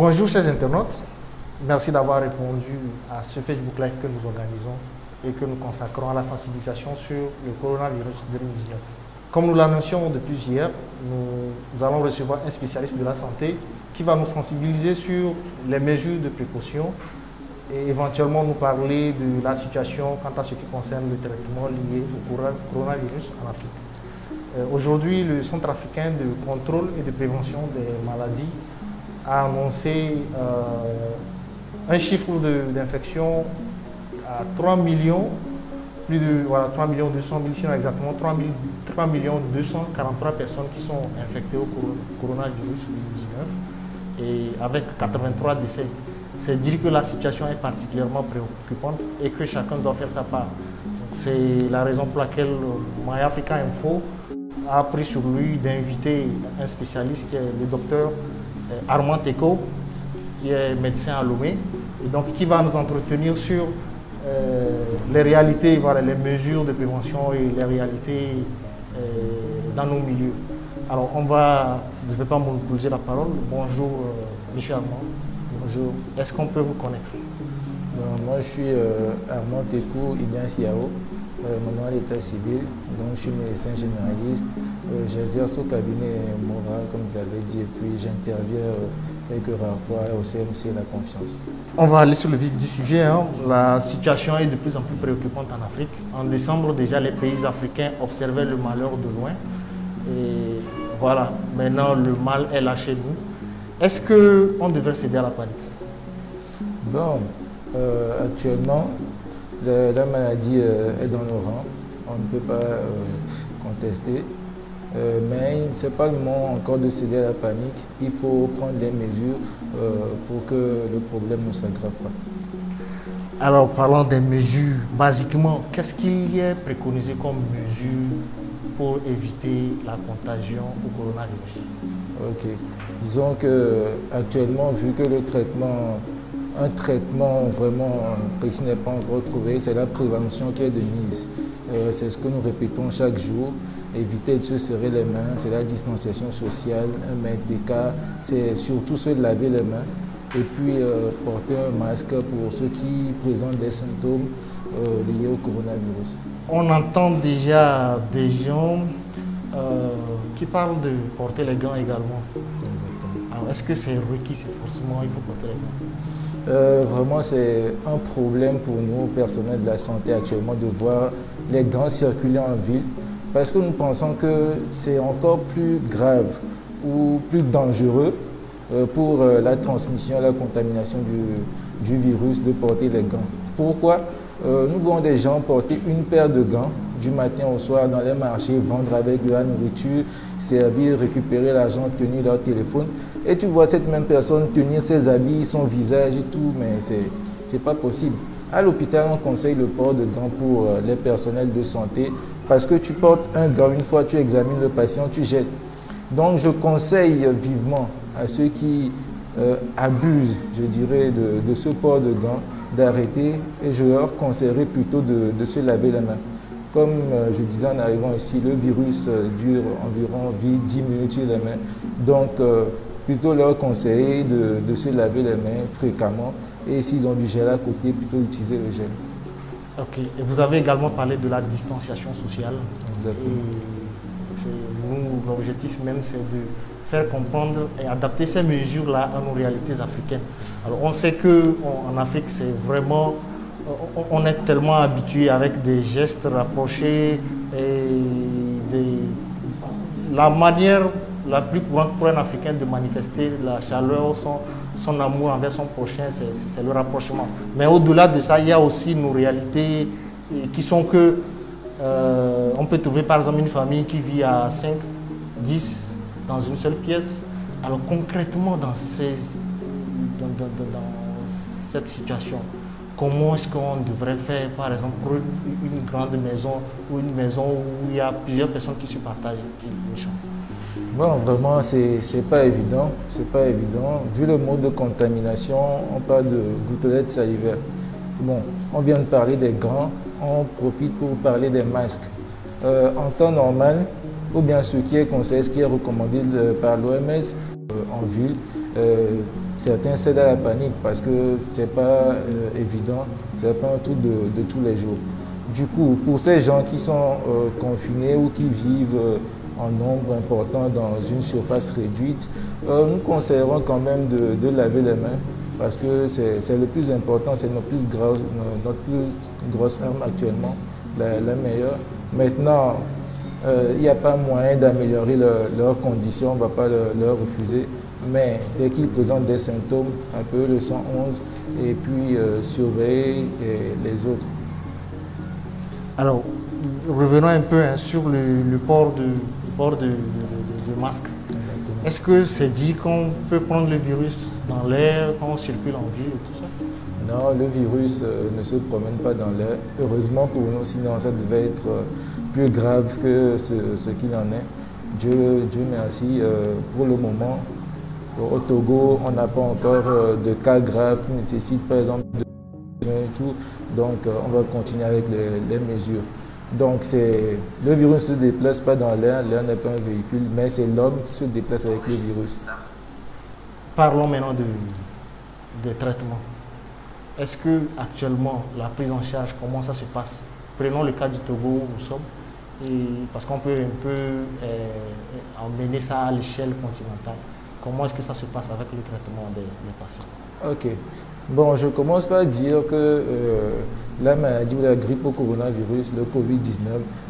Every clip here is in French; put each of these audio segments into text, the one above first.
Bonjour chers internautes, merci d'avoir répondu à ce Facebook Live que nous organisons et que nous consacrons à la sensibilisation sur le coronavirus 2019. Comme nous l'annoncions depuis hier, nous allons recevoir un spécialiste de la santé qui va nous sensibiliser sur les mesures de précaution et éventuellement nous parler de la situation quant à ce qui concerne le traitement lié au coronavirus en Afrique. Aujourd'hui, le Centre africain de contrôle et de prévention des maladies a annoncé un chiffre d'infection à 3 millions, plus de 3 millions 200 000, sinon exactement 3 millions 243 personnes qui sont infectées au coronavirus 2019 et avec 83 décès. C'est dire que la situation est particulièrement préoccupante et que chacun doit faire sa part. C'est la raison pour laquelle My Africa Info a pris sur lui d'inviter un spécialiste qui est le docteur Armand Teko, qui est médecin à Lomé, et donc qui va nous entretenir sur les réalités, voilà, les mesures de prévention et les réalités dans nos milieux. Alors je ne vais pas monopoliser la parole. Bonjour Michel Armand. Bonjour. Est-ce qu'on peut vous connaître? Moi je suis Armand Teko Ignace Yao, maman à l'état civil, donc je suis médecin généraliste. J'exerce au cabinet Moral, comme vous l'avez dit, et puis j'interviens quelques rares fois au CMC La Confiance. On va aller sur le vif du sujet. La situation est de plus en plus préoccupante en Afrique. En décembre, déjà, les pays africains observaient le malheur de loin. Et voilà, maintenant, le mal est là chez nous. Est-ce qu'on devrait céder à la panique? Bon, actuellement, la maladie est dans nos rangs. On ne peut pas contester. Mais ce n'est pas le moment encore de céder à la panique. Il faut prendre des mesures pour que le problème ne s'aggrave pas. Alors, parlons des mesures. Basiquement, qu'est-ce qui est préconisé comme mesure pour éviter la contagion au coronavirus? Ok. Disons qu'actuellement, vu que un traitement vraiment précis n'est pas encore trouvé, c'est la prévention qui est de mise. C'est ce que nous répétons chaque jour. Éviter de se serrer les mains, c'est la distanciation sociale, 1 mètre d'écart, c'est surtout se laver les mains. Et puis porter un masque pour ceux qui présentent des symptômes liés au coronavirus. On entend déjà des gens qui parlent de porter les gants également. Exactement. Alors est-ce que c'est requis, c'est forcément il faut porter les gants? Vraiment, c'est un problème pour nous, personnels de la santé actuellement, de voir les gants circuler en ville, parce que nous pensons que c'est encore plus grave ou plus dangereux pour la transmission, la contamination du virus de porter les gants. Pourquoi? Nous voyons des gens porter une paire de gants du matin au soir dans les marchés, vendre avec de la nourriture, servir, récupérer l'argent, tenir leur téléphone. Et tu vois cette même personne tenir ses habits, son visage et tout, mais c'est pas possible. À l'hôpital, on conseille le port de gants pour les personnels de santé parce que tu portes un gant, une fois tu examines le patient, tu jettes. Donc je conseille vivement à ceux qui abusent, je dirais, de ce port de gants, d'arrêter, et je leur conseillerais plutôt de se laver les mains. Comme je disais en arrivant ici, le virus dure environ 10 minutes sur les mains. Donc, plutôt leur conseiller de se laver les mains fréquemment. Et s'ils ont du gel à côté, plutôt utiliser le gel. Ok. Et vous avez également parlé de la distanciation sociale. Exactement. Nous, l'objectif même, c'est de faire comprendre et adapter ces mesures-là à nos réalités africaines. Alors, on sait qu'en Afrique, c'est vraiment... On est tellement habitué avec des gestes rapprochés et la manière la plus courante pour un Africain de manifester la chaleur, son amour envers son prochain, c'est le rapprochement. Mais au-delà de ça, il y a aussi nos réalités qui sont que on peut trouver par exemple une famille qui vit à 5, 10 dans une seule pièce. Alors concrètement dans cette situation, comment est-ce qu'on devrait faire, par exemple, pour une grande maison ou une maison où il y a plusieurs personnes qui se partagent une chambre? Bon, vraiment, c'est pas évident. C'est pas évident. Vu le mode de contamination, on parle de gouttelettes salivaires. Bon, on vient de parler des gants, on profite pour parler des masques. En temps normal, ou bien ce qui est conseillé, ce qui est recommandé par l'OMS en ville, certains cèdent à la panique parce que ce n'est pas évident, ce n'est pas un truc de tous les jours. Du coup, pour ces gens qui sont confinés ou qui vivent en nombre important dans une surface réduite, nous conseillerons quand même de laver les mains parce que c'est le plus important, c'est notre plus grosse arme actuellement, la meilleure. Maintenant, il n'y a pas moyen d'améliorer leurs conditions, on ne va pas leur refuser, mais dès qu'ils présentent des symptômes, un peu le 111 et puis surveiller les autres. Alors, revenons un peu sur le port de masque. Est-ce que c'est dit qu'on peut prendre le virus dans l'air quand on circule en ville et tout ça? Non, le virus ne se promène pas dans l'air. Heureusement pour nous, sinon ça devait être plus grave que ce qu'il en est. Dieu merci, pour le moment, au Togo, on n'a pas encore de cas graves qui nécessitent par exemple de tout. Donc on va continuer avec les mesures. Donc le virus ne se déplace pas dans l'air, l'air n'est pas un véhicule, mais c'est l'homme qui se déplace avec le virus. Parlons maintenant des traitements. Est-ce que actuellement la prise en charge, comment ça se passe? Prenons le cas du Togo où nous sommes, parce qu'on peut un peu emmener ça à l'échelle continentale. Comment est-ce que ça se passe avec le traitement des patients? Ok. Bon, je commence par dire que la maladie ou la grippe au coronavirus, le Covid-19,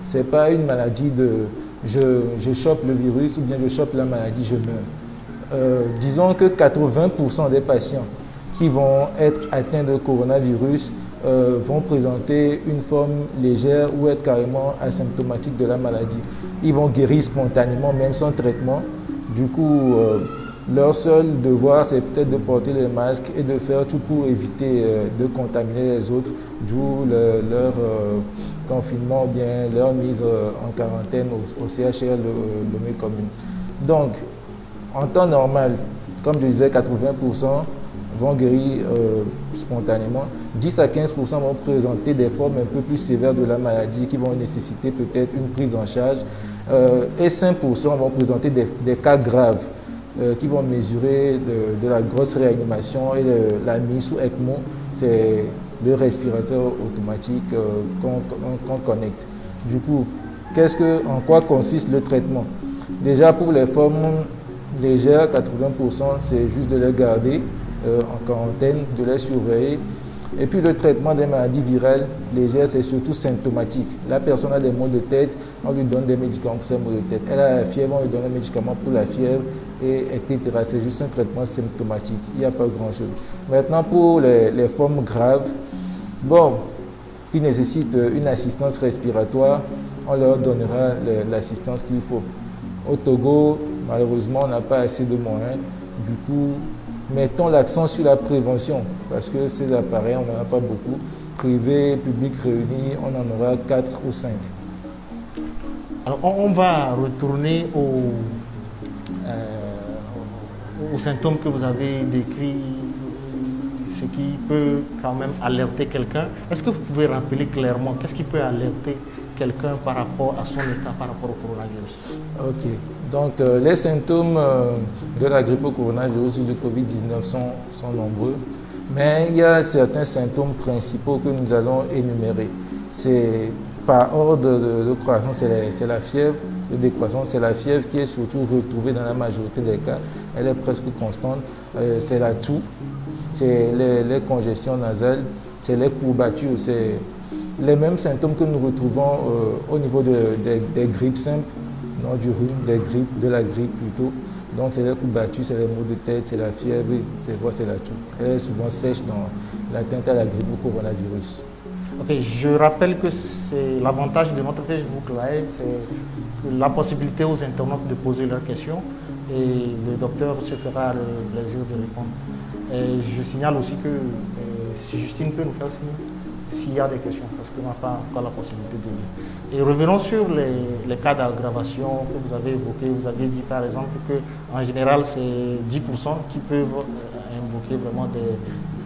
ce n'est pas une maladie de je chope le virus ou bien je chope la maladie, je meurs. Disons que 80% des patients qui vont être atteints de coronavirus vont présenter une forme légère ou être carrément asymptomatiques de la maladie. Ils vont guérir spontanément, même sans traitement. Du coup, leur seul devoir, c'est peut-être de porter les masques et de faire tout pour éviter de contaminer les autres, d'où leur confinement ou bien leur mise en quarantaine au CHR Lomé Commune. Donc, en temps normal, comme je disais, 80% vont guérir spontanément. 10 à 15% vont présenter des formes un peu plus sévères de la maladie qui vont nécessiter peut-être une prise en charge. Et 5% vont présenter des cas graves qui vont mesurer de la grosse réanimation et la mise sous ECMO. C'est le respirateur automatique qu'on connecte. Du coup, en quoi consiste le traitement? Déjà, pour les formes légères, 80%, c'est juste de les garder en quarantaine, de les surveiller. Et puis le traitement des maladies virales légères, c'est surtout symptomatique. La personne a des maux de tête, on lui donne des médicaments pour ses maux de tête. Elle a la fièvre, on lui donne des médicaments pour la fièvre, etc. C'est juste un traitement symptomatique, il n'y a pas grand-chose. Maintenant, pour les formes graves, qui nécessitent une assistance respiratoire, on leur donnera l'assistance qu'il faut. Au Togo, malheureusement, on n'a pas assez de moyens. Du coup, mettons l'accent sur la prévention, parce que ces appareils, on n'en a pas beaucoup. Privé, public réuni, on en aura 4 ou 5. Alors, on va retourner aux symptômes que vous avez décrits, ce qui peut quand même alerter quelqu'un. Est-ce que vous pouvez rappeler clairement qu'est-ce qui peut alerter quelqu'un par rapport à son état, par rapport au coronavirus? Ok, donc les symptômes de la grippe au coronavirus ou du Covid-19 sont nombreux, mais il y a certains symptômes principaux que nous allons énumérer. C'est par ordre de croissance, c'est la fièvre. De décroissance, c'est la fièvre qui est surtout retrouvée dans la majorité des cas. Elle est presque constante. C'est la toux, c'est les congestions nasales, c'est les courbatures, c'est les mêmes symptômes que nous retrouvons au niveau des grippes simples, non du rhume, de la grippe plutôt. Donc c'est les courbatures, c'est les maux de tête, c'est la fièvre, des fois c'est la toux. Elle est souvent sèche dans l'atteinte à la grippe au coronavirus. Ok, je rappelle que c'est l'avantage de notre Facebook Live, c'est la possibilité aux internautes de poser leurs questions et le docteur se fera le plaisir de répondre. Et je signale aussi que si Justine peut nous faire signe s'il y a des questions, parce qu'on n'a pas encore la possibilité de lire. Et revenons sur les cas d'aggravation que vous avez évoqués. Vous aviez dit par exemple qu'en général c'est 10% qui peuvent invoquer vraiment des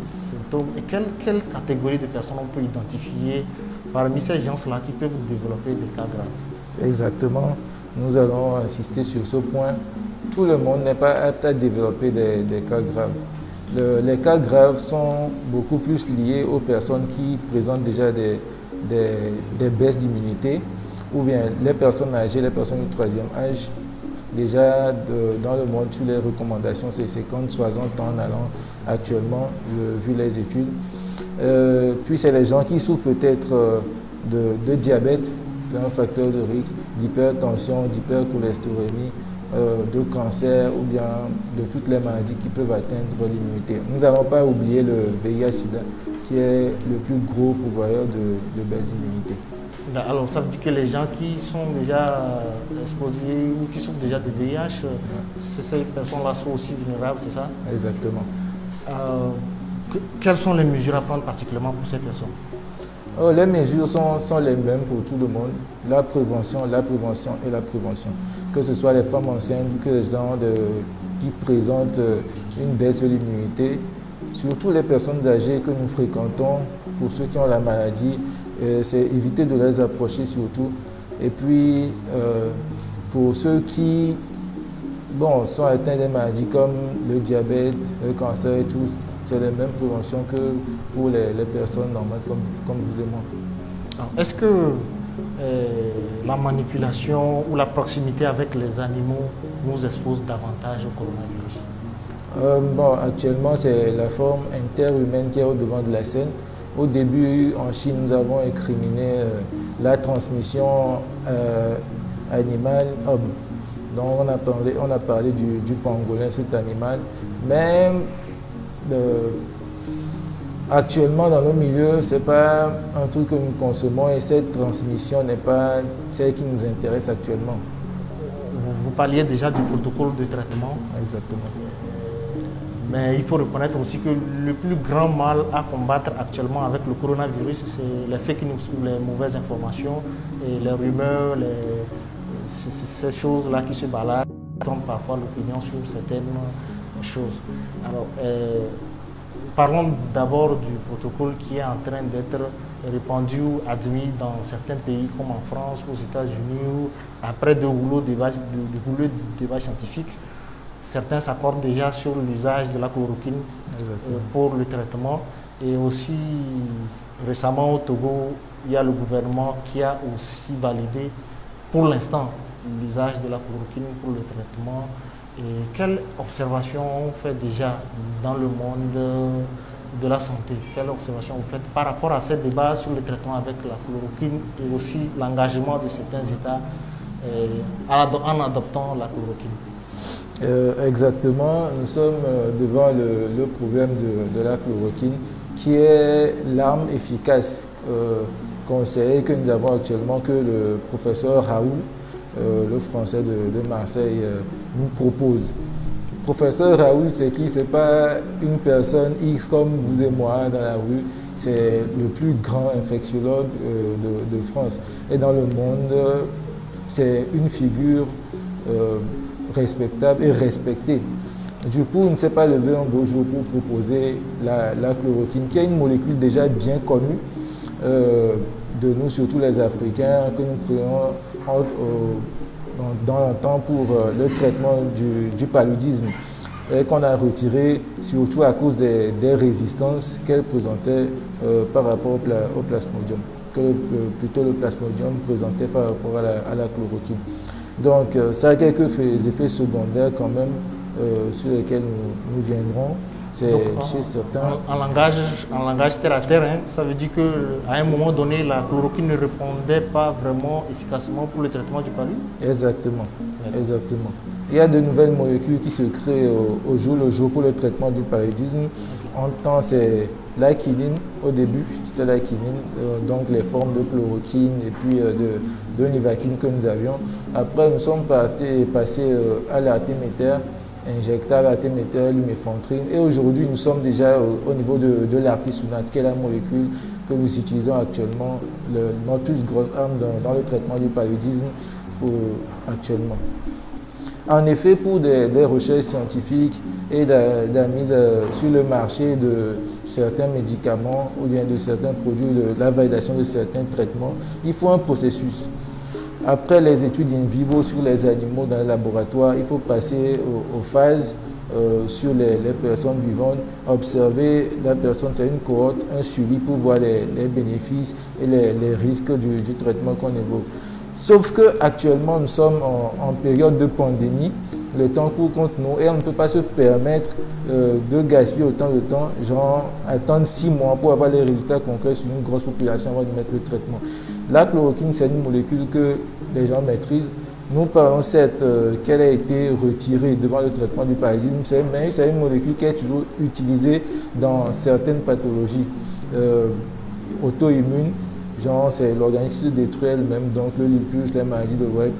symptômes. Et quelle catégorie de personnes on peut identifier parmi ces gens-là qui peuvent développer des cas graves? Exactement. Nous allons insister sur ce point. Tout le monde n'est pas apte à développer des cas graves. Les cas graves sont beaucoup plus liés aux personnes qui présentent déjà des baisses d'immunité, ou bien les personnes âgées, les personnes du troisième âge. Déjà, dans le monde, sur les recommandations, c'est 50-60 ans en allant actuellement, vu les études. Puis, c'est les gens qui souffrent peut-être de diabète, c'est un facteur de risque, d'hypertension, d'hypercholestérolémie, de cancer ou bien de toutes les maladies qui peuvent atteindre l'immunité. Nous n'allons pas oublier le VIH-Sida, qui est le plus gros pourvoyeur de baisse d'immunité. Alors, ça veut dire que les gens qui sont déjà exposés ou qui souffrent déjà de VIH, ces personnes-là sont aussi vulnérables, c'est ça? Exactement. Quelles sont les mesures à prendre particulièrement pour ces personnes? Les mesures sont les mêmes pour tout le monde. La prévention et la prévention. Que ce soit les femmes enceintes ou que les gens qui présentent une baisse de l'immunité, surtout les personnes âgées que nous fréquentons, pour ceux qui ont la maladie, c'est éviter de les approcher surtout. Et puis, pour ceux qui sont atteints des maladies comme le diabète, le cancer et tout, c'est les mêmes préventions que pour les personnes normales comme vous et moi. Est-ce que la manipulation ou la proximité avec les animaux nous expose davantage au coronavirus? Actuellement, c'est la forme interhumaine qui est au devant de la scène. Au début, en Chine, nous avons incriminé la transmission animale-homme. Donc, on a parlé du pangolin, cet animal. Même actuellement, dans nos milieux, ce n'est pas un truc que nous consommons et cette transmission n'est pas celle qui nous intéresse actuellement. Vous parliez déjà du protocole de traitement. Exactement. Mais il faut reconnaître aussi que le plus grand mal à combattre actuellement avec le coronavirus, c'est les fake news, les mauvaises informations et les rumeurs, ces choses-là qui se baladent, qui trompent parfois l'opinion sur certaines choses. Alors, parlons d'abord du protocole qui est en train d'être répandu ou admis dans certains pays comme en France, aux États-Unis, après de rouleaux de débats scientifiques. Certains s'accordent déjà sur l'usage de la chloroquine pour le traitement. Et aussi, récemment au Togo, il y a le gouvernement qui a aussi validé pour l'instant l'usage de la chloroquine pour le traitement. Et quelles observations on fait déjà dans le monde de la santé? Quelles observations vous faites par rapport à ces débats sur le traitement avec la chloroquine et aussi l'engagement de certains États en adoptant la chloroquine? Exactement, nous sommes devant le problème de la chloroquine qui est l'arme efficace conseillée que nous avons actuellement, que le professeur Raoult, le français de Marseille, nous propose. Professeur Raoult, c'est qui? C'est pas une personne X comme vous et moi dans la rue, c'est le plus grand infectiologue de France. Et dans le monde, c'est une figure respectable et respectée. Du coup, il ne s'est pas levé un beau jour pour proposer la chloroquine, qui est une molécule déjà bien connue de nous, surtout les Africains, que nous prenons dans le temps pour le traitement du paludisme, et qu'on a retiré surtout à cause des résistances qu'elle présentait par rapport au plasmodium, que plutôt le plasmodium présentait par rapport à la chloroquine. Donc, ça a quelques effets secondaires quand même sur lesquels nous viendrons. C'est chez certains. En langage terre à terre, hein, ça veut dire qu'à un moment donné, la chloroquine ne répondait pas vraiment efficacement pour le traitement du palud? Exactement. Exactement. Il y a de nouvelles molécules qui se créent au jour le jour pour le traitement du paludisme. En temps, c'est la quinine. Au début, c'était la quinine, donc les formes de chloroquine et puis de nivaquine que nous avions. Après, nous sommes passés à l'artéméter, injectable, artéméter, lumefantrine. Et aujourd'hui, nous sommes déjà au niveau de l'artesunate, qui est la molécule que nous utilisons actuellement, notre plus grosse arme dans le traitement du paludisme actuellement. En effet, pour des recherches scientifiques et la mise sur le marché de certains médicaments ou bien de certains produits, de la validation de certains traitements, il faut un processus. Après les études in vivo sur les animaux dans le laboratoire, il faut passer aux phases sur les personnes vivantes, observer la personne, c'est une cohorte, un suivi pour voir les bénéfices et les risques du traitement qu'on évoque. Sauf qu'actuellement, nous sommes en période de pandémie, le temps court contre nous et on ne peut pas se permettre de gaspiller autant de temps, genre attendre 6 mois pour avoir les résultats concrets sur une grosse population avant de mettre le traitement. La chloroquine, c'est une molécule que les gens maîtrisent. Nous parlons certes qu'elle a été retirée devant le traitement du paludisme, mais c'est une molécule qui est toujours utilisée dans certaines pathologies auto-immunes. Genre, c'est l'organisme se détruit elle-même, donc le lupus, les maladies de White,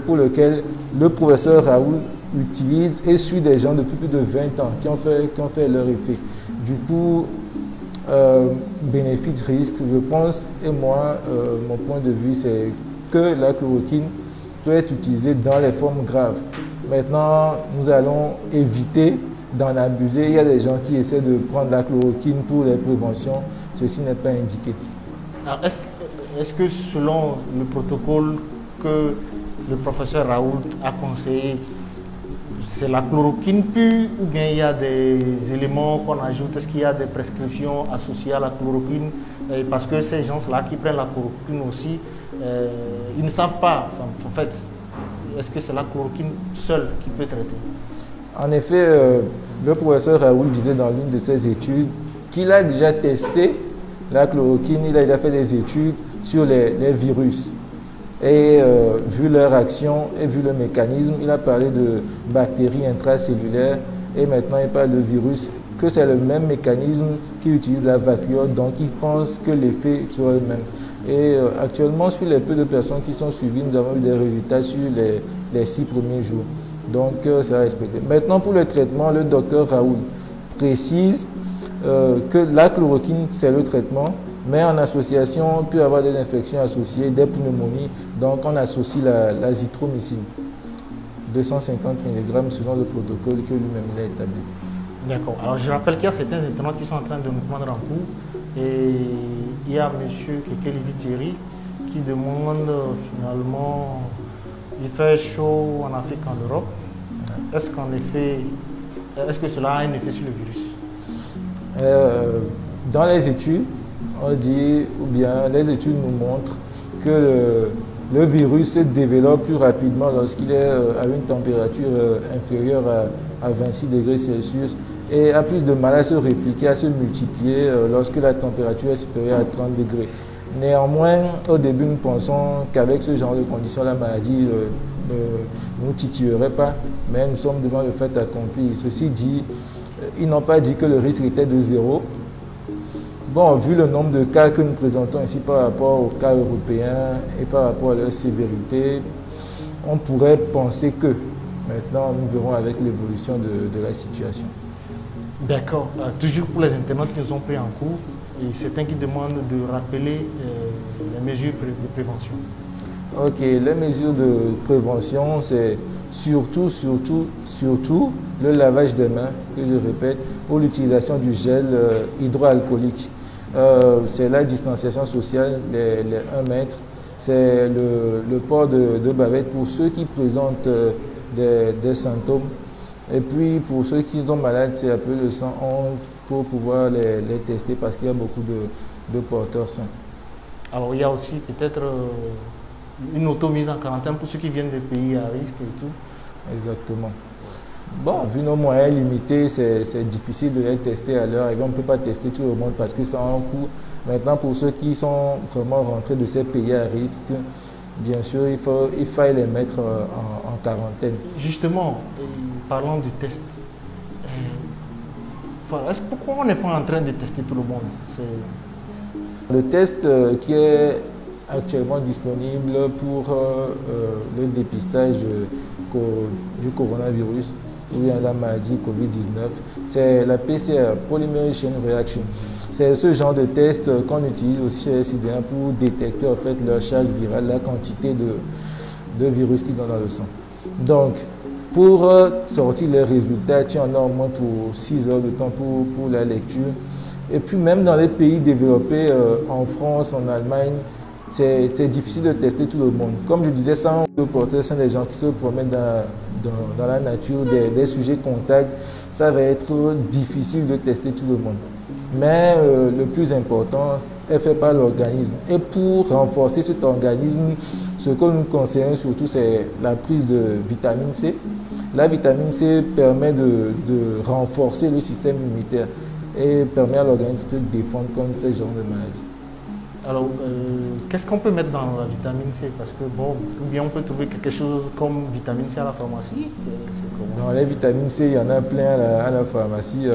pour lequel le professeur Raoul utilise et suit des gens depuis plus de 20 ans qui ont fait leur effet. Du coup, bénéfice-risque, je pense, et moi, mon point de vue, c'est que la chloroquine peut être utilisée dans les formes graves. Maintenant, nous allons éviter d'en abuser. Il y a des gens qui essaient de prendre la chloroquine pour les préventions. Ceci n'est pas indiqué. Alors, est-ce que selon le protocole que le professeur Raoult a conseillé, c'est la chloroquine pure ou bien il y a des éléments qu'on ajoute? Est-ce qu'il y a des prescriptions associées à la chloroquine? Parce que ces gens-là qui prennent la chloroquine aussi, ils ne savent pas, en fait, est-ce que c'est la chloroquine seule qui peut traiter? En effet, le professeur Raoult disait dans l'une de ses études qu'il a déjà testé la chloroquine, il a déjà fait des études sur les virus. Et vu leur action et vu le mécanisme, il a parlé de bactéries intracellulaires et maintenant il parle de virus, que c'est le même mécanisme qui utilise la vacuole, donc il pense que l'effet sera le même. Et actuellement, sur les peu de personnes qui sont suivies, nous avons eu des résultats sur les 6 premiers jours. Donc, c'est à respecter. Maintenant, pour le traitement, le docteur Raoult précise que la chloroquine, c'est le traitement, mais en association, on peut avoir des infections associées, des pneumonies. Donc, on associe la zithromycine, 250 mg selon le protocole que lui-même a établi. D'accord. Alors, je rappelle qu'il y a certains internautes qui sont en train de nous prendre en cours. Et il y a M. Kekeli Thierry qui demande finalement, il fait chaud en Afrique, en Europe. Est-ce qu'en effet, est-ce que cela a un effet sur le virus? Dans les études, on dit, ou bien les études nous montrent que le virus se développe plus rapidement lorsqu'il est à une température inférieure à 26 degrés Celsius et a plus de mal à se répliquer, à se multiplier lorsque la température est supérieure à 30 degrés. Néanmoins, au début, nous pensons qu'avec ce genre de conditions, la maladie ne nous titillerait pas, mais nous sommes devant le fait accompli. Ceci dit, ils n'ont pas dit que le risque était de 0. Bon, vu le nombre de cas que nous présentons ici par rapport aux cas européens et par rapport à leur sévérité, on pourrait penser que. Maintenant, nous verrons avec l'évolution de la situation. D'accord. Toujours pour les internautes qui nous ont pris en cours, et certains qui demandent de rappeler les mesures de prévention. Ok, les mesures de prévention, c'est surtout le lavage des mains, que je répète, ou l'utilisation du gel hydroalcoolique. C'est la distanciation sociale, les 1 mètre, c'est le port de bavette pour ceux qui présentent des symptômes. Et puis pour ceux qui sont malades, c'est appeler le 111 pour pouvoir les tester parce qu'il y a beaucoup de porteurs sains. Alors il y a aussi peut-être une auto-mise en quarantaine pour ceux qui viennent des pays à risque et tout. Exactement. Bon, vu nos moyens limités, c'est difficile de les tester à l'heure. On ne peut pas tester tout le monde parce que ça a un coût. Maintenant, pour ceux qui sont vraiment rentrés de ces pays à risque, bien sûr, il faut les mettre en quarantaine. Justement, parlons du test. Pourquoi on n'est pas en train de tester tout le monde? Le test qui est actuellement disponible pour le dépistage du coronavirus ou bien la maladie Covid-19, c'est la PCR, Polymerase Chain Reaction. C'est ce genre de test qu'on utilise aussi chez les citoyens pour détecter en fait leur charge virale, la quantité de virus qu'ils ont dans le sang. Donc, pour sortir les résultats, tu en as au moins pour 6 heures de temps pour la lecture. Et puis même dans les pays développés, en France, en Allemagne, c'est difficile de tester tout le monde. Comme je disais, sans reporter, c'est des gens qui se promènent dans la nature, des sujets contacts, ça va être difficile de tester tout le monde. Mais le plus important est fait par l'organisme. Et pour renforcer cet organisme, ce que nous conseillons surtout, c'est la prise de vitamine C. La vitamine C permet de renforcer le système immunitaire et permet à l'organisme de se défendre contre ce genre de maladies. Alors, qu'est-ce qu'on peut mettre dans la vitamine C? Parce que, bon, ou bien on peut trouver quelque chose comme vitamine C à la pharmacie. Dans les vitamines C, il y en a plein à la pharmacie.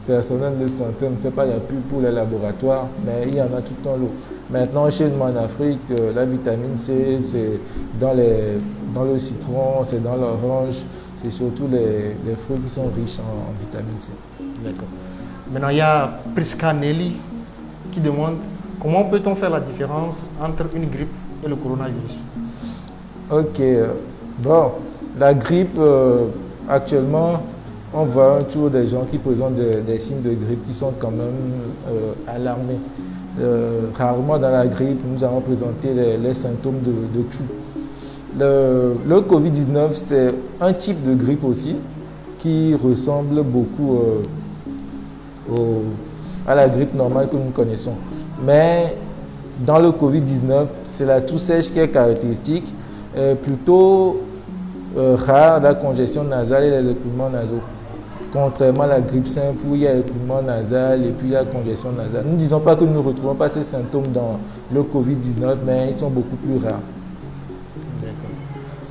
Personnel de santé ne fait pas la pub pour les laboratoires, mais il y en a tout en lot. Maintenant, chez nous en Afrique, la vitamine C, c'est dans le citron, c'est dans l'orange, c'est surtout les fruits qui sont riches en vitamine C. D'accord. Maintenant, il y a Prisca Nelly qui demande comment peut-on faire la différence entre une grippe et le coronavirus? Ok, bon, la grippe, actuellement, on voit toujours des gens qui présentent des signes de grippe qui sont quand même alarmés. Rarement dans la grippe, nous allons présenter les symptômes de tout. Le Covid-19, c'est un type de grippe aussi qui ressemble beaucoup à la grippe normale que nous connaissons. Mais dans le Covid-19, c'est la toux sèche qui est caractéristique, plutôt rare, la congestion nasale et les écoulements nasaux. Contrairement à la grippe simple où il y a l'écoulement nasal et puis la congestion nasale. Nous ne disons pas que nous ne retrouvons pas ces symptômes dans le Covid-19, mais ils sont beaucoup plus rares.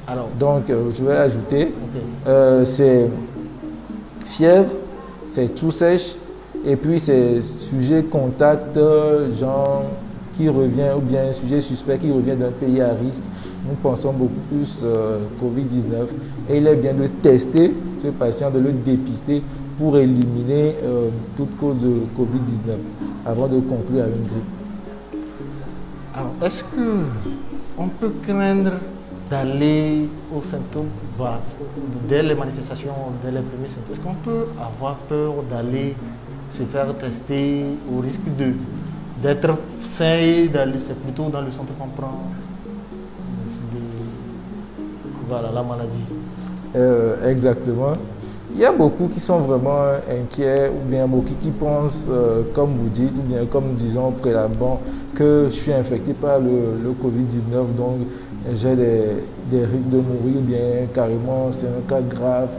Alors, donc, je vais ajouter, c'est fièvre, c'est toux sèche, et puis c'est sujet contact, genre qui revient, ou bien un sujet suspect qui revient d'un pays à risque. Nous pensons beaucoup plus Covid-19 et il est bien de tester ce patient, de le dépister pour éliminer toute cause de Covid-19 avant de conclure à une grippe. Alors, est-ce qu'on peut craindre d'aller aux symptômes, voilà, dès les manifestations, dès les premiers symptômes? Est-ce qu'on peut avoir peur d'aller se faire tester au risque d'être sain et c'est plutôt dans le centre qu'on prend voilà, la maladie? Exactement. Il y a beaucoup qui sont vraiment inquiets ou bien beaucoup qui pensent, comme vous dites, ou bien comme nous disons préalablement, que je suis infecté par le Covid-19, donc j'ai des risques de mourir, ou bien carrément c'est un cas grave.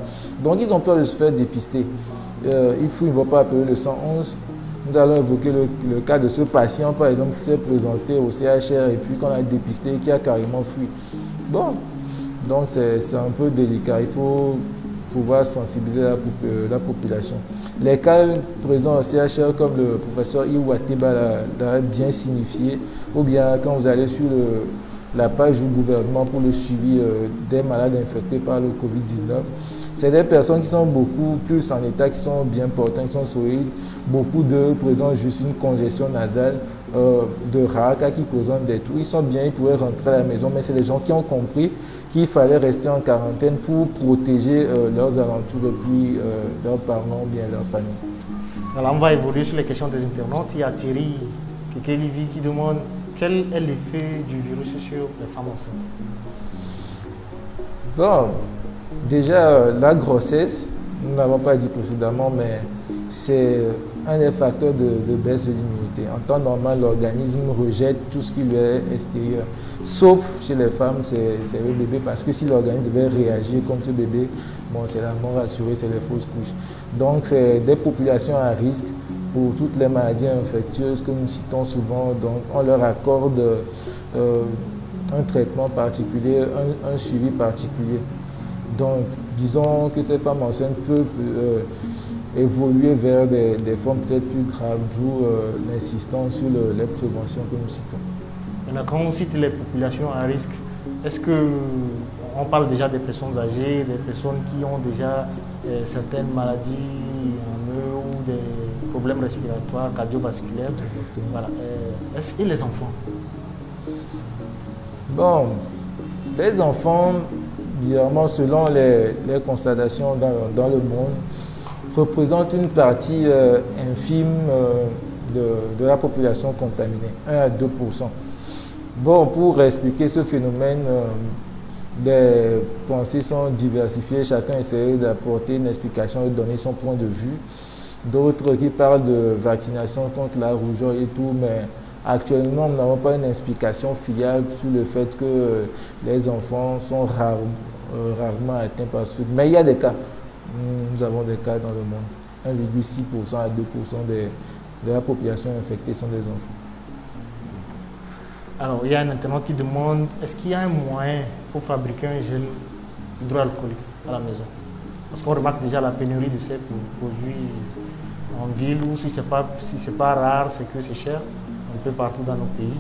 Donc ils ont peur de se faire dépister. Il ne va pas appeler le 111. Nous allons évoquer le cas de ce patient, par exemple, qui s'est présenté au CHR et puis qu'on a dépisté, qui a carrément fui. Bon, donc c'est un peu délicat. Il faut pouvoir sensibiliser la population. Les cas présents au CHR, comme le professeur Iwateba l'a bien signifié, ou bien quand vous allez sur la page du gouvernement pour le suivi des malades infectés par le Covid-19, c'est des personnes qui sont beaucoup plus en état, qui sont bien portantes, qui sont solides. Beaucoup d'eux présentent juste une congestion nasale, de rares cas qui présentent des toux. Ils sont bien, ils pourraient rentrer à la maison, mais c'est des gens qui ont compris qu'il fallait rester en quarantaine pour protéger leurs alentours depuis leurs parents ou bien leur famille. Alors on va évoluer sur les questions des internautes. Il y a Thierry Kekelivi qui demande quel est l'effet du virus sur les femmes enceintes? Bon, déjà, la grossesse, nous ne l'avons pas dit précédemment, mais c'est un des facteurs de baisse de l'immunité. En temps normal, l'organisme rejette tout ce qui lui est extérieur. Sauf chez les femmes, c'est le bébé, parce que si l'organisme devait réagir contre ce bébé, bon, c'est la mort assurée, c'est les fausses couches. Donc, c'est des populations à risque pour toutes les maladies infectieuses que nous citons souvent. Donc, on leur accorde un traitement particulier, un suivi particulier. Donc, disons que ces femmes enceintes peuvent évoluer vers des formes peut-être plus graves, d'où l'insistance sur les préventions que nous citons. Maintenant, quand on cite les populations à risque, est-ce qu'on parle déjà des personnes âgées, des personnes qui ont déjà certaines maladies en eux ou des problèmes respiratoires, cardiovasculaires? Exactement. Voilà. Et les enfants? Bon, les enfants, évidemment, selon les constatations dans le monde, représentent une partie infime de la population contaminée, 1 à 2%. Bon, pour expliquer ce phénomène, des pensées sont diversifiées. Chacun essaie d'apporter une explication et de donner son point de vue. D'autres qui parlent de vaccination contre la rougeole et tout, mais actuellement, nous n'avons pas une explication fiable sur le fait que les enfants sont rarement atteints par ce truc. Mais il y a des cas. Nous avons des cas dans le monde. 1,6% à 2% de la population infectée sont des enfants. Alors, il y a un internaute qui demande, est-ce qu'il y a un moyen pour fabriquer un gel hydroalcoolique à la maison? Parce qu'on remarque déjà la pénurie de ces produits en ville, ou si ce n'est pas rare, c'est que c'est cher, un peu partout dans nos pays.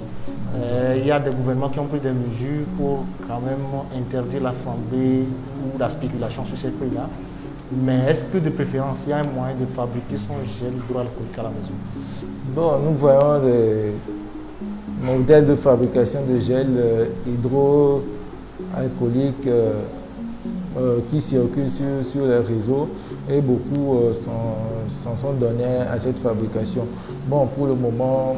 Il y a des gouvernements qui ont pris des mesures pour quand même interdire la flambée ou la spéculation sur ces prix-là. Mais est-ce que de préférence, il y a un moyen de fabriquer son gel hydroalcoolique à la maison? Bon, nous voyons des modèles de fabrication de gel hydroalcoolique qui circulent sur les réseaux et beaucoup s'en sont donnés à cette fabrication. Bon, pour le moment,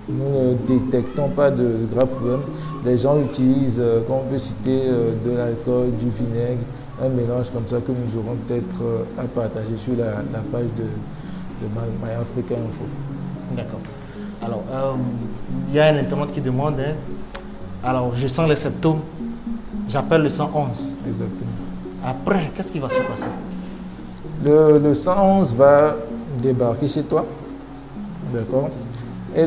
nous ne détectons pas de graves problèmes. Les gens utilisent, comme on peut citer, de l'alcool, du vinaigre, un mélange comme ça que nous aurons peut-être à partager sur la page de MyAfrica Info. D'accord. Alors, il y a un internaute qui demande, alors je sens les symptômes, j'appelle le 111. Exactement. Après, qu'est-ce qui va se passer? Le 111 va débarquer chez toi, d'accord? Et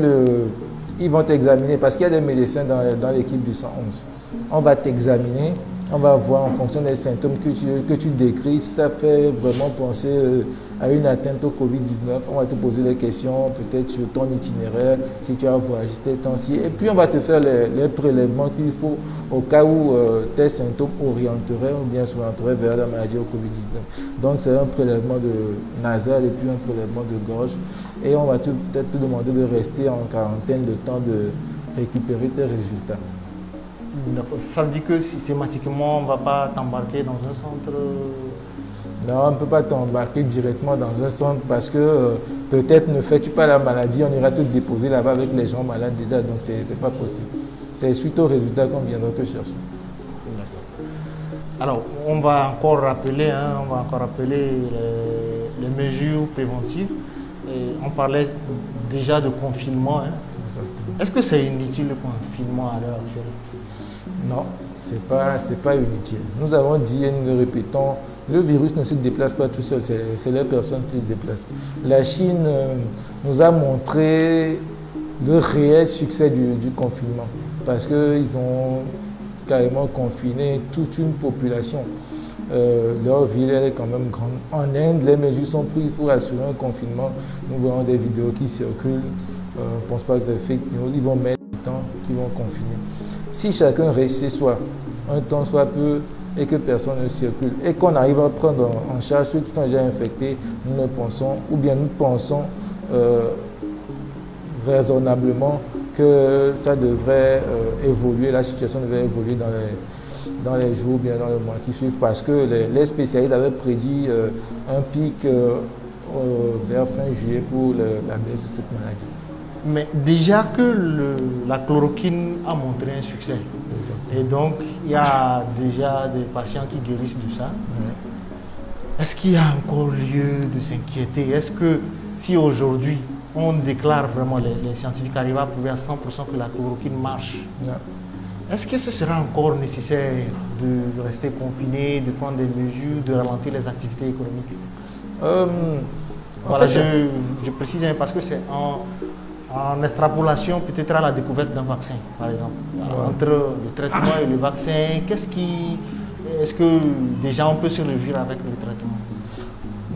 ils vont t'examiner parce qu'il y a des médecins dans l'équipe du 111. On va t'examiner, on va voir en fonction des symptômes que tu décris, si ça fait vraiment penser à une atteinte au Covid-19. On va te poser des questions, peut-être sur ton itinéraire, si tu as voyagé ces temps-ci. Et puis on va te faire les prélèvements qu'il faut au cas où tes symptômes orienteraient ou bien s'orienteraient vers la maladie au Covid-19. Donc c'est un prélèvement nasal et puis un prélèvement de gorge. Et on va peut-être te demander de rester en quarantaine le temps de récupérer tes résultats. Ça veut dire que systématiquement, on ne va pas t'embarquer dans un centre? Non, on ne peut pas t'embarquer directement dans un centre parce que peut-être ne fais-tu pas la maladie, on ira te déposer là-bas avec les gens malades déjà, donc ce n'est pas possible. C'est suite aux résultats qu'on viendra te chercher. Alors, on va encore rappeler les mesures préventives. Et on parlait déjà de confinement. Est-ce que c'est inutile le confinement à l'heure actuelle? Non, ce n'est pas inutile. Nous avons dit et nous le répétons, le virus ne se déplace pas tout seul, c'est les personnes qui se déplacent. La Chine nous a montré le réel succès du confinement parce qu'ils ont carrément confiné toute une population. Leur ville elle est quand même grande. En Inde, les mesures sont prises pour assurer un confinement. Nous voyons des vidéos qui circulent. Je ne pense pas que c'est fake news. Ils vont mettre du temps qu'ils vont confiner. Si chacun reste chez soi, un temps soit peu, et que personne ne circule, et qu'on arrive à prendre en charge ceux qui sont déjà infectés, nous pensons raisonnablement que ça devrait évoluer, la situation devrait évoluer dans les jours, bien dans les mois qui suivent, parce que les spécialistes avaient prédit un pic vers fin juillet pour la baisse de cette maladie. Mais déjà que la chloroquine a montré un succès, exactement. Et donc il y a déjà des patients qui guérissent de ça. Ouais. Est-ce qu'il y a encore lieu de s'inquiéter? Est-ce que si aujourd'hui on déclare vraiment, les scientifiques arrivent à prouver à 100% que la chloroquine marche, ouais. Est-ce que ce sera encore nécessaire de rester confiné, de prendre des mesures, de ralentir les activités économiques? Voilà, je précise parce que c'est en extrapolation peut-être à la découverte d'un vaccin, par exemple. Ouais. Entre le traitement et le vaccin, est-ce que déjà on peut se réjouir avec le traitement?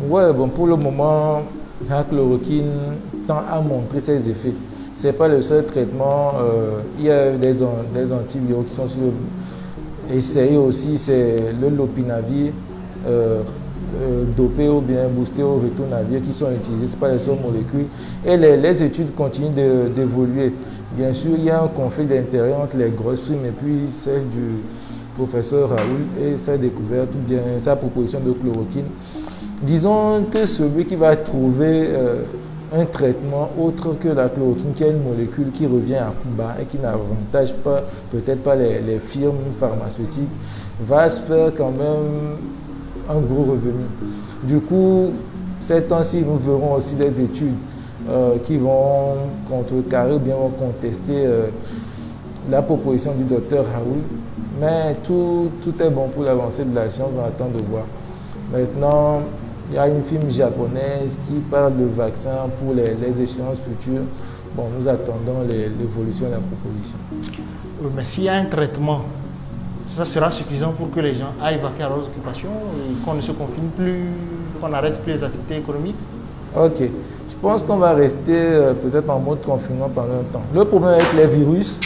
Oui, bon, pour le moment, la chloroquine tend à montrer ses effets. Ce n'est pas le seul traitement. Il y a des antiviraux qui sont essayés aussi, c'est le lopinavir, dopé ou bien boosté au ritonavir qui sont utilisés, ce n'est pas les seules molécules. Et les études continuent d'évoluer. Bien sûr, il y a un conflit d'intérêt entre les grosses firmes et puis celle du professeur Raoul et sa découverte ou bien sa proposition de chloroquine. Disons que celui qui va trouver un traitement autre que la chloroquine, qui est une molécule qui revient à coup bas et qui n'avantage pas, peut-être pas les firmes pharmaceutiques, va se faire quand même un gros revenu. Du coup, ces temps-ci, nous verrons aussi des études qui vont contrecarrer ou bien vont contester la proposition du docteur Raoul. Mais tout est bon pour l'avancée de la science, on attend de voir. Maintenant, il y a une firme japonaise qui parle de vaccin pour les échéances futures. Bon, nous attendons l'évolution de la proposition. Mais s'il y a un traitement, ça sera suffisant pour que les gens aillent vaquer à leurs occupations et qu'on ne se confine plus, qu'on n'arrête plus les activités économiques? Ok. Je pense qu'on va rester peut-être en mode confinement pendant un temps. Le problème avec les virus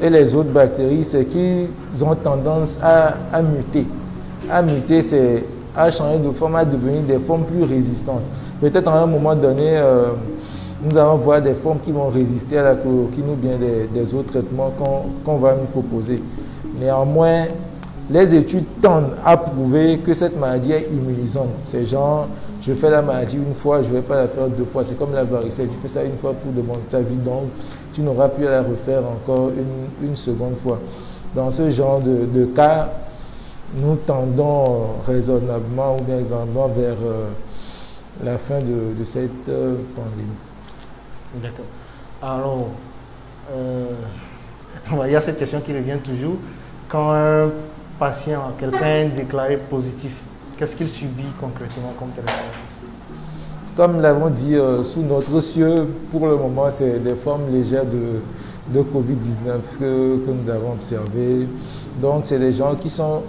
et les autres bactéries, c'est qu'ils ont tendance à muter. À muter, c'est à changer de forme, à devenir des formes plus résistantes. Peut-être à un moment donné, nous allons voir des formes qui vont résister à la chloroquine ou bien des autres traitements qu'on va nous proposer. Néanmoins, les études tendent à prouver que cette maladie est immunisante. C'est genre, je fais la maladie une fois, je ne vais pas la faire deux fois. C'est comme la varicelle, tu fais ça une fois pour demander ta vie, donc tu n'auras plus à la refaire encore une seconde fois. Dans ce genre de cas, nous tendons raisonnablement ou bien raisonnablement vers la fin de cette pandémie. D'accord. Alors, il y a cette question qui revient toujours. Quand un patient, quelqu'un est déclaré positif, qu'est-ce qu'il subit concrètement comme traitement? Comme nous l'avons dit, sous notre cieux, pour le moment, c'est des formes légères de Covid-19 que nous avons observées. Donc, c'est des gens qui sont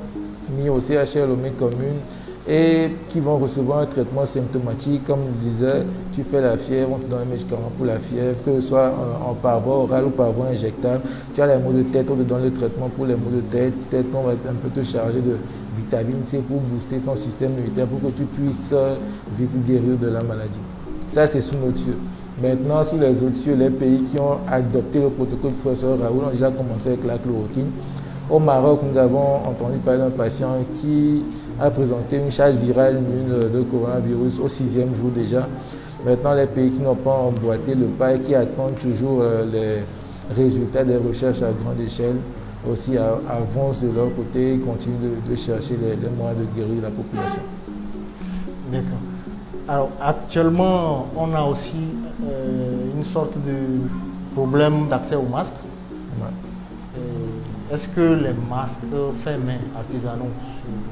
mis au CHRLOME commune et qui vont recevoir un traitement symptomatique. Comme je disais, tu fais la fièvre, on te donne un médicament pour la fièvre, que ce soit en par voie orale ou par voie injectable. Tu as les maux de tête, on te donne le traitement pour les maux de tête. Peut-être on va un peu te charger de vitamine C pour booster ton système immunitaire pour que tu puisses vite guérir de la maladie. Ça, c'est sous notre cieux. Maintenant, sous les autres cieux, les pays qui ont adopté le protocole du professeur Raoul ont déjà commencé avec la chloroquine. Au Maroc, nous avons entendu parler d'un patient qui a présenté une charge virale immune de coronavirus au 6e jour déjà. Maintenant, les pays qui n'ont pas emboîté le pas et qui attendent toujours les résultats des recherches à grande échelle aussi avancent de leur côté et continuent de chercher les moyens de guérir la population. D'accord. Alors, actuellement, on a aussi une sorte de problème d'accès aux masques. Ouais. Est-ce que les masques faits main artisanaux,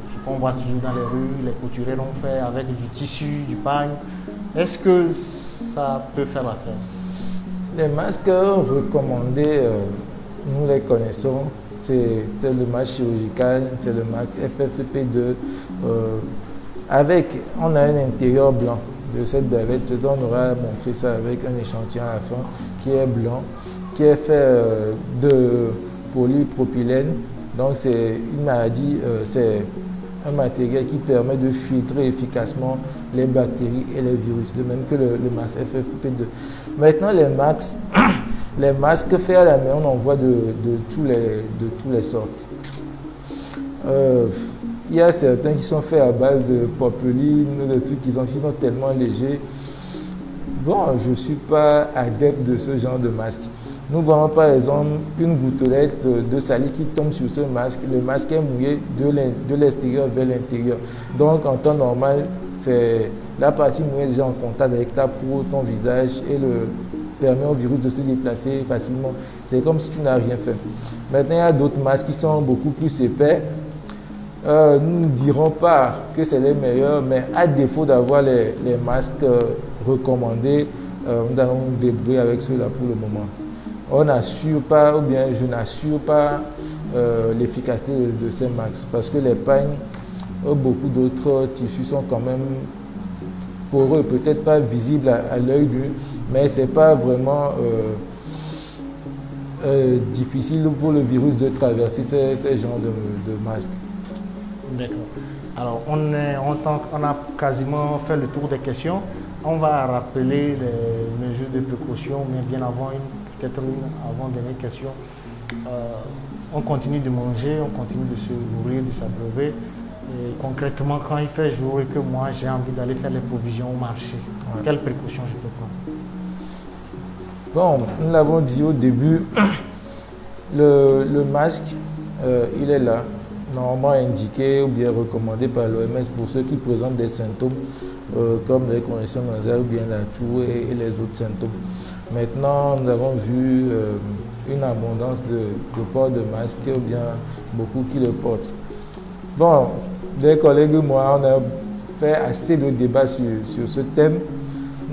ce qu'on voit toujours dans les rues, les couturiers l'ont fait avec du tissu, du pagne, est-ce que ça peut faire l'affaire? Les masques recommandés, nous les connaissons. C'est le masque chirurgical, c'est le masque FFP2. On a un intérieur blanc de cette bavette. On aura montré ça avec un échantillon à la fin qui est blanc, qui est fait de polypropylène. Donc c'est une maladie, c'est un matériel qui permet de filtrer efficacement les bactéries et les virus, de même que le masque FFP2. Maintenant, les masques faits à la main, on en voit de toutes les sortes. Il y a certains qui sont faits à base de popeline, de trucs qui sont tellement légers. Bon, je ne suis pas adepte de ce genre de masque. Nous voyons par exemple une gouttelette de salive qui tombe sur ce masque. Le masque est mouillé de l'extérieur vers l'intérieur. Donc en temps normal, c'est la partie mouillée déjà en contact avec ta peau, ton visage et permet au virus de se déplacer facilement. C'est comme si tu n'as rien fait. Maintenant, il y a d'autres masques qui sont beaucoup plus épais. Nous ne dirons pas que c'est les meilleurs, mais à défaut d'avoir les masques recommandés, nous allons nous débrouiller avec ceux-là pour le moment. On n'assure pas, ou bien je n'assure pas l'efficacité de ces masques parce que les pagnes, beaucoup d'autres tissus sont quand même poreux, peut-être pas visibles à l'œil nu, mais ce n'est pas vraiment difficile pour le virus de traverser ces genres de masques. D'accord. Alors, on a quasiment fait le tour des questions. On va rappeler les mesures de précaution, mais bien avant peut-être une avant-dernière question. On continue de manger, on continue de se nourrir, de s'abreuver. Et concrètement, quand il fait jour et que moi j'ai envie d'aller faire les provisions au marché, quelles précautions je peux prendre? Bon, nous l'avons dit au début, le masque, il est là, normalement indiqué ou bien recommandé par l'OMS pour ceux qui présentent des symptômes comme les congestions nasales ou bien la toux et les autres symptômes. Maintenant, nous avons vu une abondance de port de masque ou bien beaucoup qui le portent. Bon, des collègues et moi, on a fait assez de débats sur ce thème.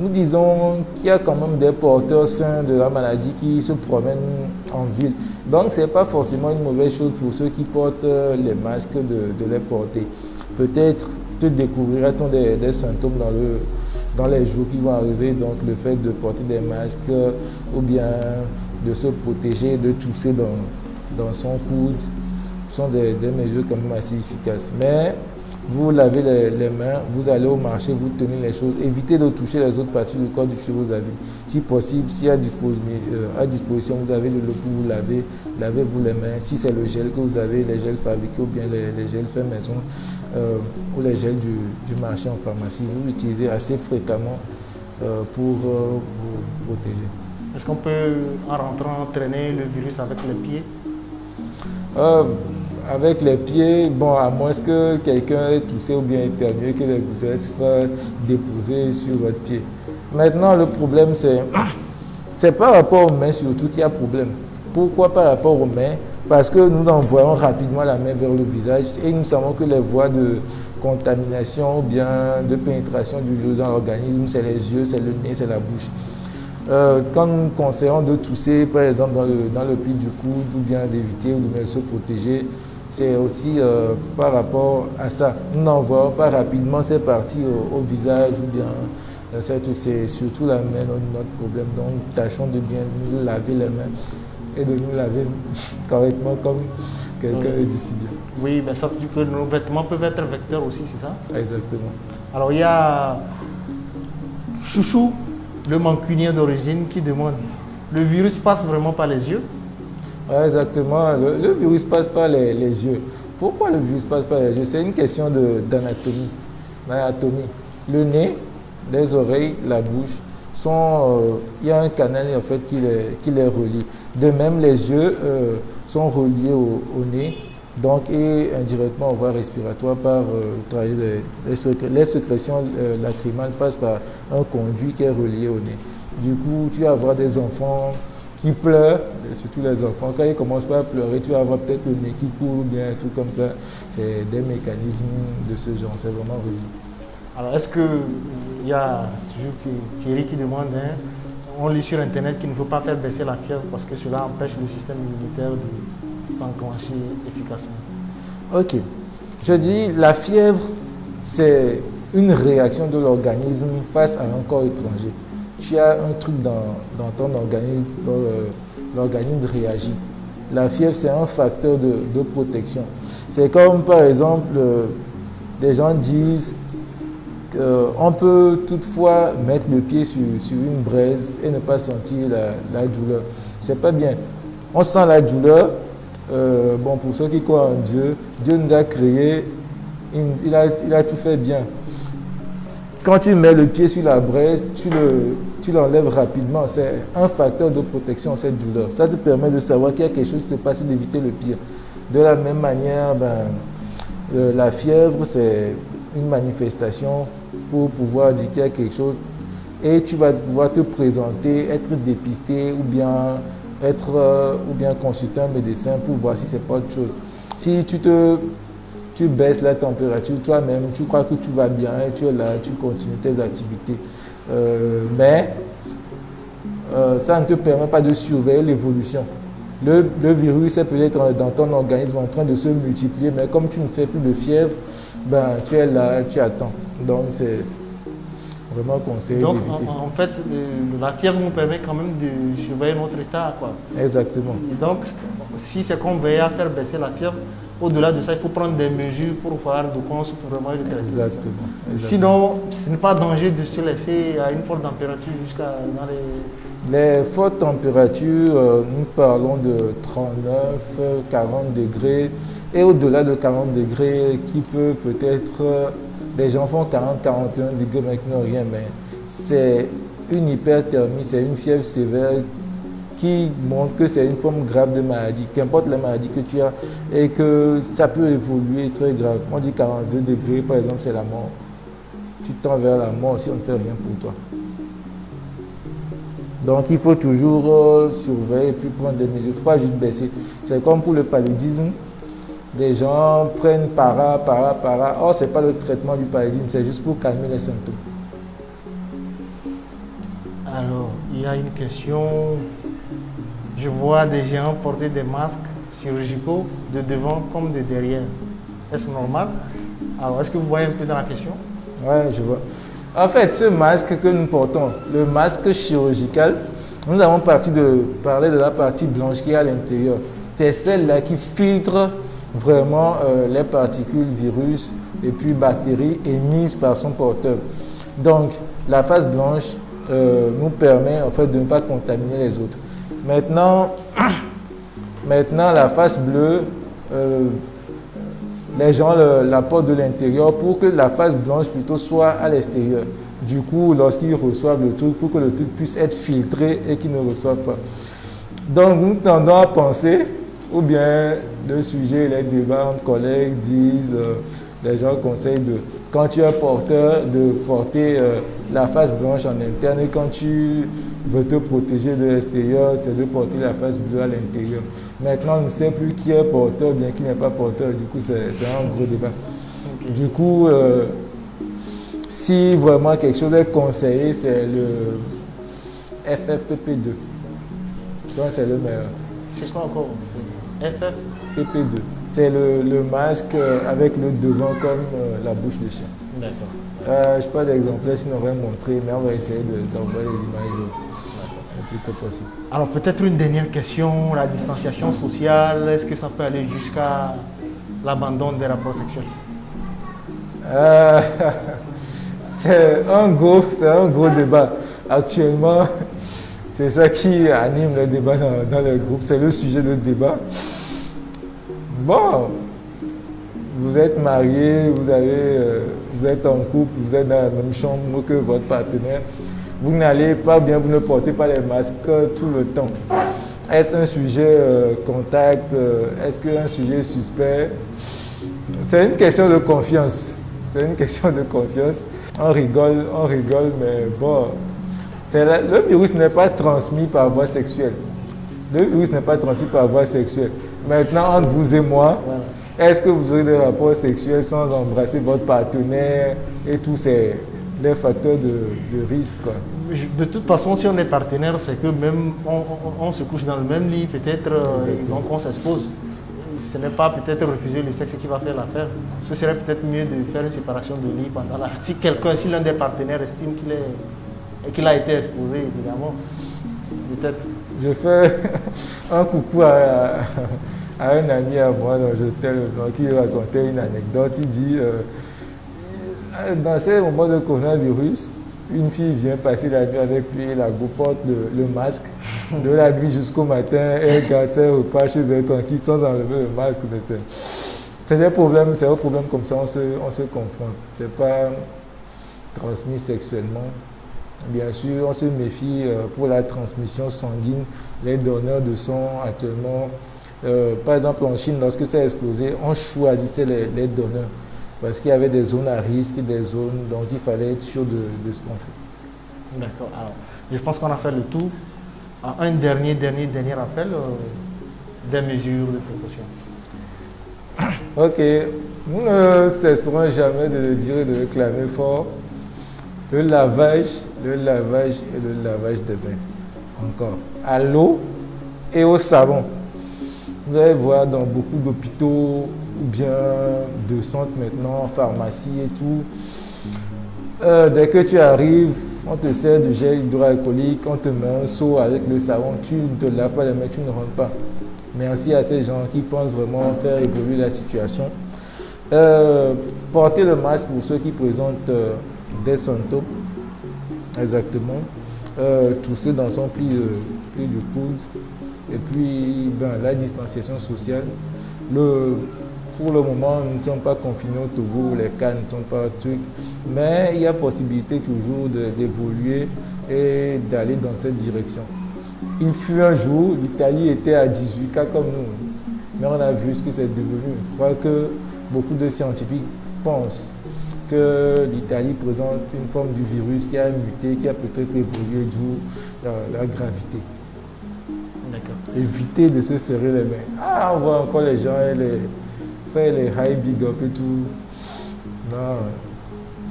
Nous disons qu'il y a quand même des porteurs sains de la maladie qui se promènent en ville. Donc, ce n'est pas forcément une mauvaise chose pour ceux qui portent les masques de les porter. Peut-être te découvriras-t-on des symptômes dans les jours qui vont arriver. Donc, le fait de porter des masques ou bien de se protéger, de tousser dans son coude sont des mesures quand même assez efficaces. Mais vous lavez les mains, vous allez au marché, vous tenez les choses, évitez de toucher les autres parties du corps que vous avez. Si possible, si à disposition vous avez de l'eau pour vous laver, lavez-vous les mains. Si c'est le gel que vous avez, les gels fabriqués ou bien les gels faits maison ou les gels du marché en pharmacie, vous l'utilisez assez fréquemment pour vous protéger. Est-ce qu'on peut, en rentrant, traîner le virus avec les pieds? Avec les pieds, bon, à moins que quelqu'un ait toussé ou bien éternué, que les gouttelettes soient déposées sur votre pied. Maintenant, le problème, c'est par rapport aux mains surtout qu'il y a problème. Pourquoi par rapport aux mains? Parce que nous envoyons rapidement la main vers le visage et nous savons que les voies de contamination ou bien de pénétration du virus dans l'organisme, c'est les yeux, c'est le nez, c'est la bouche. Quand nous conseillons de tousser, par exemple, dans le pli du coude, ou bien d'éviter ou de bien se protéger, c'est aussi par rapport à ça. Nous n'envoyons pas rapidement ces parties au visage ou bien c'est surtout la main notre problème. Donc, tâchons de bien nous laver les mains et de nous laver correctement comme quelqu'un le dit si bien. Oui, mais sauf que nos vêtements peuvent être vecteurs aussi, c'est ça? Exactement. Alors, il y a Chouchou, le mancunien d'origine, qui demande: le virus passe vraiment par les yeux? Oui, exactement. Le virus passe par les yeux. Pourquoi le virus passe par les yeux? C'est une question d'anatomie. Le nez, les oreilles, la bouche, il y a un canal en fait qui les relie. De même, les yeux sont reliés au nez, donc et indirectement aux voies respiratoires par les sécrétions lacrymales passent par un conduit qui est relié au nez. Du coup, tu vas avoir des enfants qui pleurent, surtout les enfants. Quand ils commencent pas à pleurer, tu vas avoir peut-être le nez qui coule ou bien un truc comme ça. C'est des mécanismes de ce genre, c'est vraiment relié. Alors, est-ce qu'il y a toujours Thierry qui demande, on lit sur Internet qu'il ne faut pas faire baisser la fièvre parce que cela empêche le système immunitaire de s'enclencher efficacement? Ok. Je dis, la fièvre, c'est une réaction de l'organisme face à un corps étranger. Tu as un truc dans ton organisme, l'organisme réagit. La fièvre, c'est un facteur de protection. C'est comme, par exemple, des gens disent qu'on peut toutefois mettre le pied sur une braise et ne pas sentir la douleur. C'est pas bien. On sent la douleur. Bon, pour ceux qui croient en Dieu, Dieu nous a créés, il a tout fait bien. Quand tu mets le pied sur la braise, tu l'enlèves rapidement. C'est un facteur de protection, cette douleur. Ça te permet de savoir qu'il y a quelque chose qui se passe et d'éviter le pire. De la même manière, la fièvre, c'est une manifestation pour pouvoir dire qu'il y a quelque chose. Et tu vas pouvoir te présenter, être dépisté ou bien consulter un médecin pour voir si c'est pas autre chose. Si tu baisses la température toi-même, tu crois que tu vas bien et tu es là, tu continues tes activités. Mais ça ne te permet pas de surveiller l'évolution. Le virus est peut-être dans ton organisme en train de se multiplier, mais comme tu ne fais plus de fièvre, tu es là, tu attends. Donc c'est vraiment conseillé d'éviter. Donc en fait, la fièvre nous permet quand même de surveiller notre état, quoi. Exactement. Et donc, si c'est qu'on veille à faire baisser la fièvre, au-delà de ça, il faut prendre des mesures pour voir de quoi on souffre vraiment et le traiter. Exactement. Sinon, ce n'est pas danger de se laisser à une forte température jusqu'à dans les fortes températures, nous parlons de 39, 40 degrés et au-delà de 40 degrés qui peut-être, des gens font 40, 41 degrés mais qui n'ont rien, mais c'est une hyperthermie, c'est une fièvre sévère qui montre que c'est une forme grave de maladie, qu'importe la maladie que tu as, et que ça peut évoluer très grave. On dit 42 degrés, par exemple, c'est la mort. Tu tends vers la mort si on ne fait rien pour toi. Donc il faut toujours surveiller et puis prendre des mesures. Il ne faut pas juste baisser. C'est comme pour le paludisme. Des gens prennent para. Or, ce n'est pas le traitement du paludisme, c'est juste pour calmer les symptômes. Alors, il y a une question. Je vois des gens porter des masques chirurgicaux de devant comme de derrière. Est-ce normal? Alors, est-ce que vous voyez un peu dans la question? Oui, je vois. En fait, ce masque que nous portons, le masque chirurgical, nous avons parlé de la partie blanche qui est à l'intérieur. C'est celle-là qui filtre vraiment les particules, virus et puis bactéries émises par son porteur. Donc, la face blanche nous permet en fait de ne pas contaminer les autres. Maintenant la face bleue, les gens la portent de l'intérieur pour que la face blanche plutôt soit à l'extérieur. Du coup, lorsqu'ils reçoivent le truc, pour que le truc puisse être filtré et qu'ils ne reçoivent pas. Donc, nous tendons à penser, ou bien le sujet, les débats entre collègues disent, les gens conseillent quand tu es porteur, de porter la face blanche en interne, et quand tu veux te protéger de l'extérieur, c'est de porter la face bleue à l'intérieur. Maintenant, on ne sait plus qui est porteur, bien qui n'est pas porteur. Du coup, c'est un gros débat. Okay. Du coup, si vraiment quelque chose est conseillé, c'est le FFP2. Donc, c'est le meilleur. C'est quoi encore? FFP2. C'est le masque avec le devant comme la bouche de chien. D'accord. Je n'ai pas d'exemplaire, sinon on va montrer, mais on va essayer d'envoyer les images le plus tôt possible. Alors, peut-être une dernière question, la distanciation sociale, est-ce que ça peut aller jusqu'à l'abandon des rapports sexuels? C'est un gros débat. Actuellement, c'est ça qui anime le débat dans le groupe, c'est le sujet de débat. Bon, vous êtes marié, vous êtes en couple, vous êtes dans la même chambre que votre partenaire. Vous n'allez pas bien, vous ne portez pas les masques tout le temps. Est-ce un sujet contact? Est-ce qu'un sujet suspect? C'est une question de confiance. C'est une question de confiance. On rigole, mais bon, le virus n'est pas transmis par voie sexuelle. Le virus n'est pas transmis par voie sexuelle. Maintenant, entre vous et moi, est-ce que vous aurez des rapports sexuels sans embrasser votre partenaire et tous les facteurs de risque, quoi? De toute façon, si on est partenaire, c'est que même on se couche dans le même lit, peut-être, donc on s'expose. Ce n'est pas peut-être refuser le sexe qui va faire l'affaire. Ce serait peut-être mieux de faire une séparation de lit pendant la... Si l'un des partenaires estime qu'il a été exposé, évidemment, peut-être. Je fais un coucou à un ami à moi dont je t'aime, qui racontait une anecdote. Il dit, dans ces moments de coronavirus, une fille vient passer la nuit avec lui, elle porte le masque de la nuit jusqu'au matin, elle garde ses repas chez elle tranquille sans enlever le masque. C'est des problèmes, c'est un problème comme ça, on se confronte. Ce n'est pas transmis sexuellement. Bien sûr, on se méfie pour la transmission sanguine. Les donneurs de sang actuellement, par exemple en Chine, lorsque ça a explosé, on choisissait les donneurs parce qu'il y avait des zones à risque, des zones, donc il fallait être sûr de ce qu'on fait. D'accord. Alors, je pense qu'on a fait le tour. Un dernier appel des mesures de précaution. Ok. Nous ne cesserons jamais de le dire et de le clamer fort. Le lavage et le lavage des mains. Encore. À l'eau et au savon. Vous allez voir dans beaucoup d'hôpitaux ou bien de centres maintenant, pharmacie et tout. Dès que tu arrives, on te sert du gel hydroalcoolique, on te met un seau avec le savon, tu ne te laves pas les mains, tu ne rentres pas. Merci à ces gens qui pensent vraiment faire évoluer la situation. Portez le masque pour ceux qui présentent des symptômes, exactement. Tousser dans son pli du coude. Et puis, la distanciation sociale. Pour le moment, nous ne sommes pas confinés au Togo, les cas ne sont pas trucs, mais il y a possibilité toujours d'évoluer et d'aller dans cette direction. Il fut un jour, l'Italie était à 18 cas comme nous, mais on a vu ce que c'est devenu. Je crois que beaucoup de scientifiques pensent que l'Italie présente une forme du virus qui a muté, qui a peut-être évolué, d'où la gravité. D'accord. Éviter de se serrer les mains. Ah, on voit encore les gens faire les high big up et tout. Non,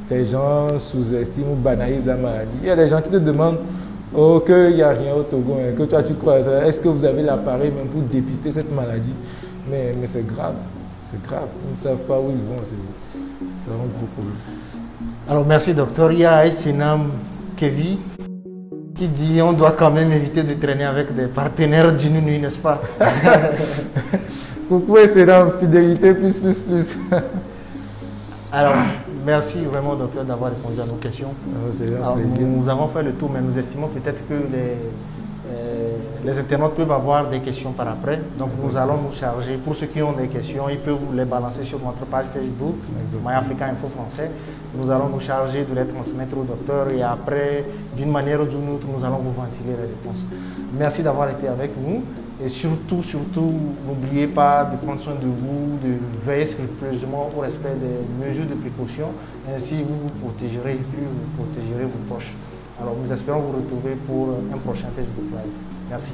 les gens sous-estiment ou banalisent la maladie. Il y a des gens qui te demandent qu'il n'y a rien au Togo, hein, que toi tu crois. Est-ce que vous avez l'appareil même pour dépister cette maladie? Mais c'est grave, c'est grave. Ils ne savent pas où ils vont, c'est un gros problème. Alors merci docteur. Il y a Senam Kevi qui dit on doit quand même éviter de traîner avec des partenaires d'une nuit, n'est-ce pas? Coucou Senam, fidélité plus. Alors, merci vraiment, docteur, d'avoir répondu à nos questions. C'est un plaisir. Nous avons fait le tour, mais nous estimons peut-être que les internautes peuvent avoir des questions par après. Donc, nous allons nous charger. Pour ceux qui ont des questions, ils peuvent les balancer sur notre page Facebook, MyAfrica Info Français. Nous allons nous charger de les transmettre au docteur et après, d'une manière ou d'une autre, nous allons vous ventiler les réponses. Merci d'avoir été avec nous. Et surtout, n'oubliez pas de prendre soin de vous, de veiller scrupuleusement au respect des mesures de précaution. Ainsi, vous vous protégerez et puis vous protégerez vos proches. Alors, nous espérons vous retrouver pour un prochain Facebook Live. Merci.